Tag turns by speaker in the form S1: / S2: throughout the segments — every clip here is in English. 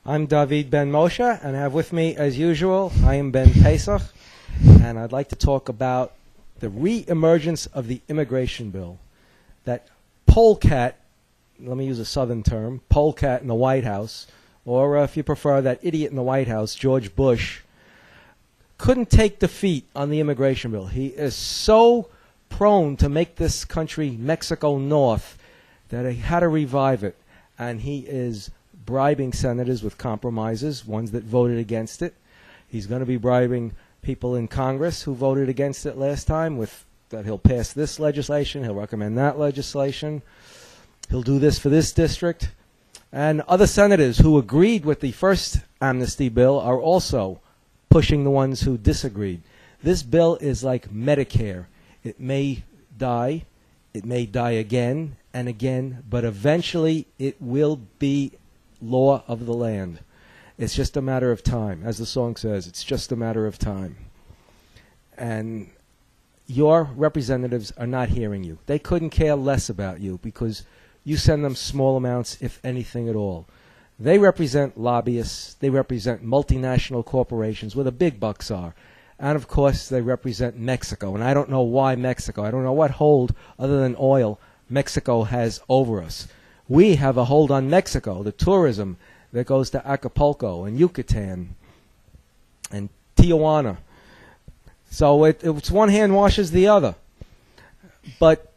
S1: I'm David Ben Moshe, and I have with me, as usual, I am Ben Pesach, and I'd like to talk about the re-emergence of the immigration bill. That polecat, let me use a southern term, polecat in the White House, or if you prefer, that idiot in the White House, George Bush, couldn't take defeat on the immigration bill. He is so prone to make this country Mexico North that he had to revive it, and he is bribing senators with compromises, ones that voted against it. He's going to be bribing people in Congress who voted against it last time with that he'll pass this legislation, he'll recommend that legislation, he'll do this for this district. And other senators who agreed with the first amnesty bill are also pushing the ones who disagreed. This bill is like Medicare. It may die again and again, but eventually it will be law of the land. It's just a matter of time. As the song says, it's just a matter of time. And your representatives are not hearing you. They couldn't care less about you because you send them small amounts, if anything at all. They represent lobbyists. They represent multinational corporations where the big bucks are. And, of course, they represent Mexico. And I don't know why Mexico. I don't know what hold, other than oil, Mexico has over us. We have a hold on Mexico, the tourism that goes to Acapulco and Yucatan and Tijuana. So it's one hand washes the other. But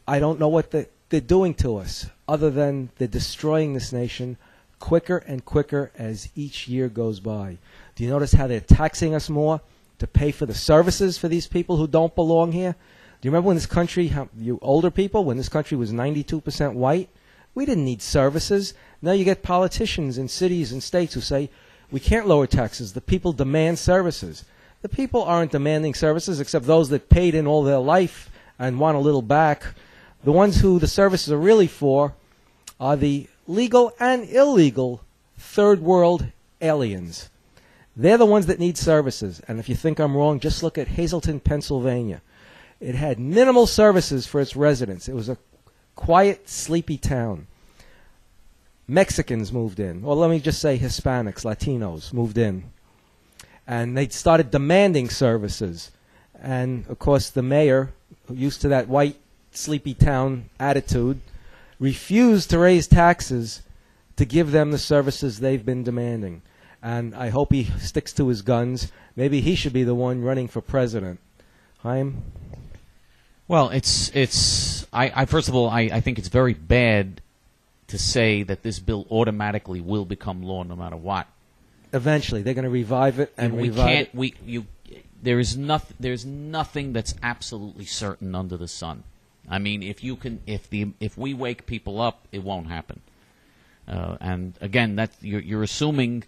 S1: I don't know what they're doing to us other than they're destroying this nation quicker and quicker as each year goes by. Do you notice how they're taxing us more to pay for the services for these people who don't belong here? Do you remember when this country, you older people, when this country was 92% white? We didn't need services. Now you get politicians in cities and states who say, we can't lower taxes. The people demand services. The people aren't demanding services except those that paid in all their life and want a little back. The ones who the services are really for are the legal and illegal third world aliens. They're the ones that need services. And if you think I'm wrong, just look at Hazleton, Pennsylvania. It had minimal services for its residents. It was a quiet, sleepy town. Mexicans moved in. Or let me just say Hispanics, Latinos moved in. And they started demanding services. And, of course, the mayor, used to that white, sleepy town attitude, refused to raise taxes to give them the services they've been demanding. And I hope he sticks to his guns. Maybe he should be the one running for president. Chaim?
S2: Well, I first of all, I think it's very bad to say that this bill automatically will become law no matter what.
S1: Eventually, they're going to revive it and revive it.
S2: There's nothing that's absolutely certain under the sun. I mean, if we wake people up, it won't happen. And again, that you're assuming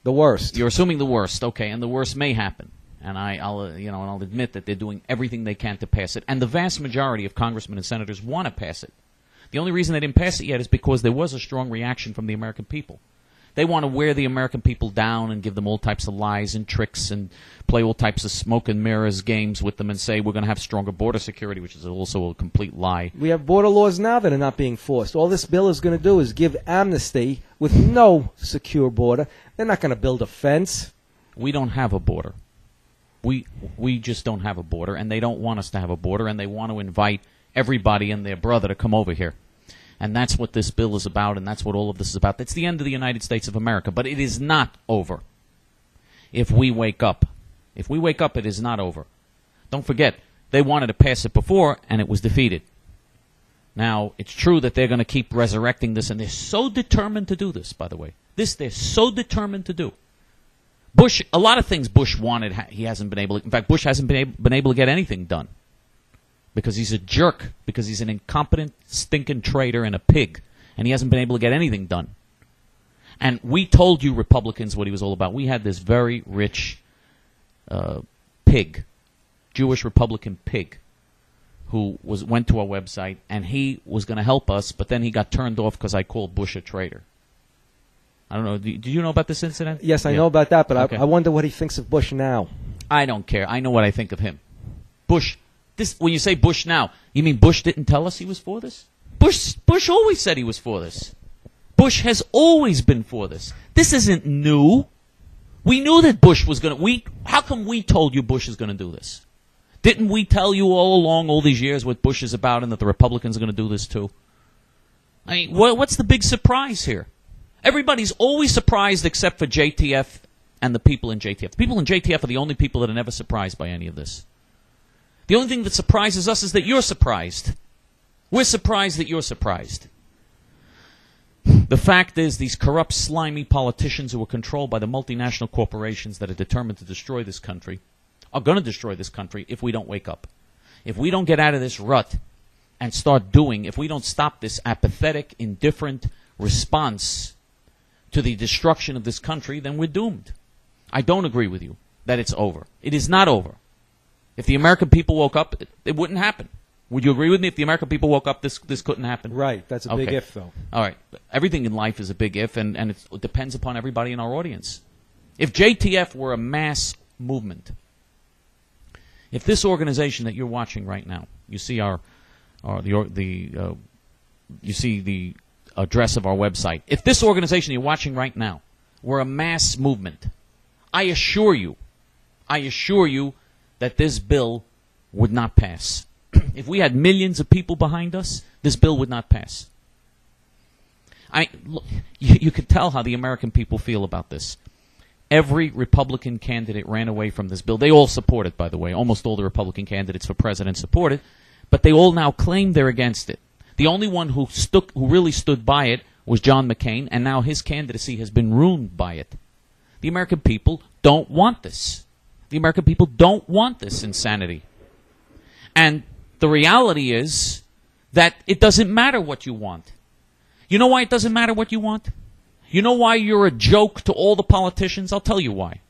S1: the worst.
S2: You're assuming the worst, okay, and the worst may happen. And I'll admit that they're doing everything they can to pass it. And the vast majority of congressmen and senators want to pass it. The only reason they didn't pass it yet is because there was a strong reaction from the American people. They want to wear the American people down and give them all types of lies and tricks and play all types of smoke and mirrors games with them and say we're going to have stronger border security, which is also a complete lie.
S1: We have border laws now that are not being forced. All this bill is going to do is give amnesty with no secure border. They're not going to build a fence.
S2: We don't have a border. We just don't have a border, and they don't want us to have a border, and they want to invite everybody and their brother to come over here. And that's what this bill is about, and that's what all of this is about. It's the end of the United States of America, but it is not over if we wake up. If we wake up, it is not over. Don't forget, they wanted to pass it before, and it was defeated. Now, it's true that they're going to keep resurrecting this, and they're so determined to do this, by the way. This they're so determined to do. Bush, a lot of things Bush wanted, he hasn't been able to. In fact, Bush hasn't been able to get anything done because he's a jerk, because he's an incompetent, stinking traitor and a pig, and he hasn't been able to get anything done. And we told you Republicans what he was all about. We had this very rich pig, Jewish Republican pig, who went to our website, and he was going to help us, but then he got turned off because I called Bush a traitor. I don't know. Do you know about this incident?
S1: Yes, I know about that, but okay. I wonder what he thinks of Bush now.
S2: I don't care. I know what I think of him. Bush. When you say Bush now, you mean Bush didn't tell us he was for this? Bush always said he was for this. Bush has always been for this. This isn't new. We knew that Bush was going to... How come we told you Bush is going to do this? Didn't we tell you all along, all these years, what Bush is about and that the Republicans are going to do this too? I mean, what's the big surprise here? Everybody's always surprised except for JTF and the people in JTF. The people in JTF are the only people that are never surprised by any of this. The only thing that surprises us is that you're surprised. We're surprised that you're surprised. The fact is, these corrupt, slimy politicians who are controlled by the multinational corporations that are determined to destroy this country are going to destroy this country if we don't wake up. If we don't get out of this rut and start doing, if we don't stop this apathetic, indifferent response to the destruction of this country, then we're doomed. I don't agree with you that it's over. It is not over. If the American people woke up, it wouldn't happen. Would you agree with me? If the American people woke up, this couldn't happen?
S1: Right. That's a big if, though.
S2: All right. Everything in life is a big if, and it depends upon everybody in our audience. If JTF were a mass movement, if this organization that you're watching right now, you see you see the address of our website. If this organization you're watching right now were a mass movement, I assure you that this bill would not pass. If we had millions of people behind us, this bill would not pass. Look, you could tell how the American people feel about this. Every Republican candidate ran away from this bill. They all support it, by the way. Almost all the Republican candidates for president support it, but they all now claim they're against it. The only one who really stood by it was John McCain, and now his candidacy has been ruined by it. The American people don't want this. The American people don't want this insanity. And the reality is that it doesn't matter what you want. You know why it doesn't matter what you want? You know why you're a joke to all the politicians? I'll tell you why.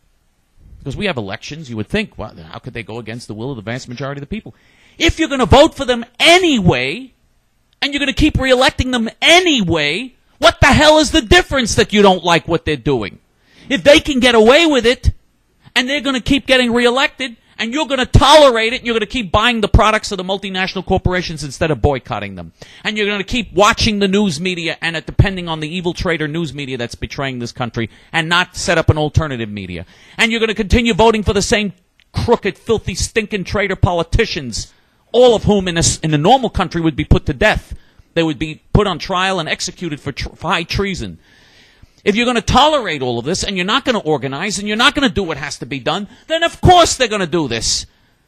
S2: Because we have elections. You would think, well, how could they go against the will of the vast majority of the people? If you're going to vote for them anyway, and you're going to keep reelecting them anyway, what the hell is the difference that you don't like what they're doing? If they can get away with it, and they're going to keep getting reelected, and you're going to tolerate it, and you're going to keep buying the products of the multinational corporations instead of boycotting them. And you're going to keep watching the news media and depending on the evil traitor news media that's betraying this country and not set up an alternative media. And you're going to continue voting for the same crooked, filthy, stinking traitor politicians, all of whom in a normal country would be put to death. They would be put on trial and executed for high treason. If you're going to tolerate all of this and you're not going to organize and you're not going to do what has to be done, then of course they're going to do this.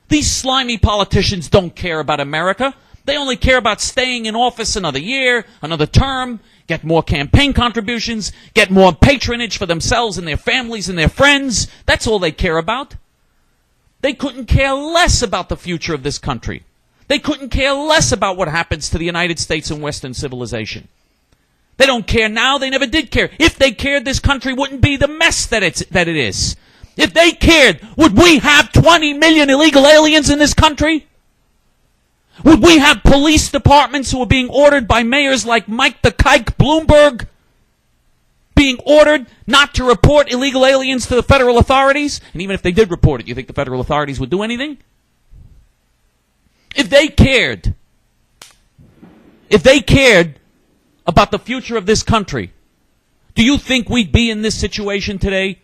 S2: These slimy politicians don't care about America. They only care about staying in office another year, another term, get more campaign contributions, get more patronage for themselves and their families and their friends. That's all they care about. They couldn't care less about the future of this country. They couldn't care less about what happens to the United States and Western civilization. They don't care now. They never did care. If they cared, this country wouldn't be the mess that it is. If they cared, would we have 20 million illegal aliens in this country? Would we have police departments who are being ordered by mayors like Mike the Kike Bloomberg, being ordered not to report illegal aliens to the federal authorities? And even if they did report it, you think the federal authorities would do anything? If they cared about the future of this country, do you think we'd be in this situation today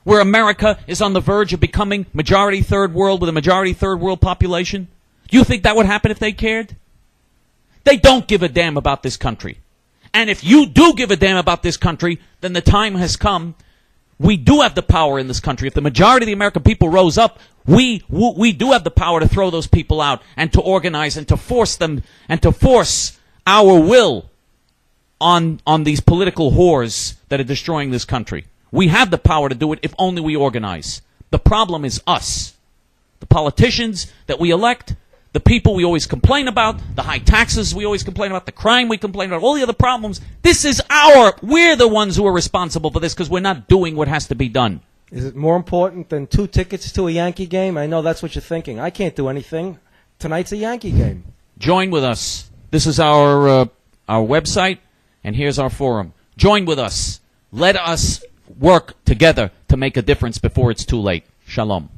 S2: where America is on the verge of becoming majority third world with a majority third world population? Do you think that would happen if they cared? They don't give a damn about this country. And if you do give a damn about this country, then the time has come. We do have the power in this country. If the majority of the American people rose up, we do have the power to throw those people out and to organize and to force them and to force our will on these political whores that are destroying this country. We have the power to do it if only we organize. The problem is us. The politicians that we elect, the people we always complain about, the high taxes we always complain about, the crime we complain about, all the other problems. We're the ones who are responsible for this because we're not doing what has to be done.
S1: Is it more important than 2 tickets to a Yankee game? I know that's what you're thinking. I can't do anything. Tonight's a Yankee game.
S2: Join with us. This is our website. And here's our forum. Join with us. Let us work together to make a difference before it's too late. Shalom.